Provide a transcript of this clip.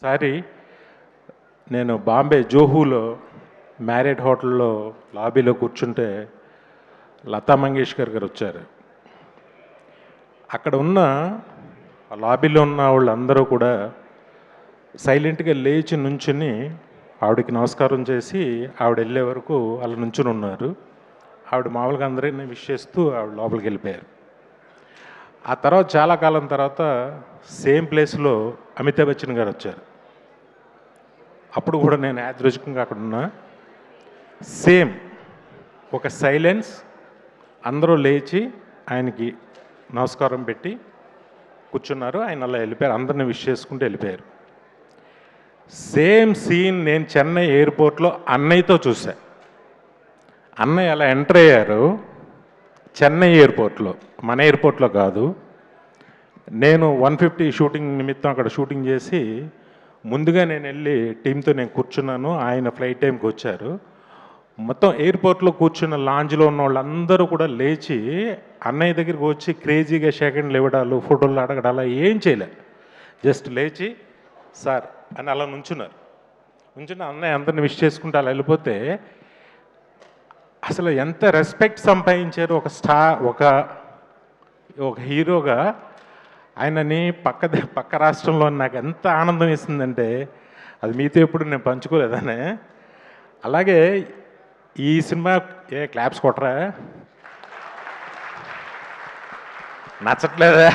ఒకసారి నేను బాంబే జోహూలో మ్యారియట్ హోటల్లో లాబీలో కూర్చుంటే లతా మంగేష్కర్ గారు వచ్చారు. అక్కడ ఉన్న లాబీలో ఉన్న వాళ్ళందరూ కూడా సైలెంట్గా లేచి నుంచుని ఆవిడకి నమస్కారం చేసి ఆవిడ వెళ్ళే వరకు అలా నుంచుని ఉన్నారు. ఆవిడ మామూలుగా అందరినీ విష్ చేస్తూ ఆవిడ లోపలికి వెళ్ళిపోయారు. ఆ తర్వాత చాలా కాలం తర్వాత సేమ్ ప్లేస్లో అమితాబ్ బచ్చన్ గారు వచ్చారు. అప్పుడు కూడా నేను యాదృచ్ఛికంగా అక్కడ ఉన్నా. సేమ్ ఒక సైలెన్స్, అందరూ లేచి ఆయనకి నమస్కారం పెట్టి కూర్చున్నారు. ఆయన అలా వెళ్ళిపోయారు, అందరిని విష్ చేసుకుంటూ వెళ్ళిపోయారు. సేమ్ సీన్ నేను చెన్నై ఎయిర్పోర్ట్లో అన్నయ్యతో చూసా. అన్నయ్య అలా ఎంటర్ అయ్యారు చెన్నై ఎయిర్పోర్ట్లో, మన ఎయిర్పోర్ట్లో కాదు. నేను 150 షూటింగ్ నిమిత్తం అక్కడ షూటింగ్ చేసి ముందుగా నేను వెళ్ళి టీంతో నేను కూర్చున్నాను. ఆయన ఫ్లైట్ టైంకి వచ్చారు. మొత్తం ఎయిర్పోర్ట్లో కూర్చున్న లాంజ్లో ఉన్న వాళ్ళందరూ కూడా లేచి అన్నయ్య దగ్గరికి వచ్చి క్రేజీగా సెకండ్లు ఇవ్వడాలు, ఫోటోలు అడగడాలు ఏం చేయలే. జస్ట్ లేచి సార్ అని అలా నుంచున్నారు. నుంచున్న అన్నయ్య అందరిని విష్ చేసుకుంటూ అలా వెళ్ళిపోతే అసలు ఎంత రెస్పెక్ట్ సంపాదించారు. ఒక హీరోగా ఆయనని పక్క రాష్ట్రంలో నాకు ఎంత ఆనందం ఇస్తుందంటే అది మీతో ఎప్పుడు నేను పంచుకోలేదనే. అలాగే ఈ సినిమా క్లాప్స్ కొట్టరా, నచ్చట్లేదా?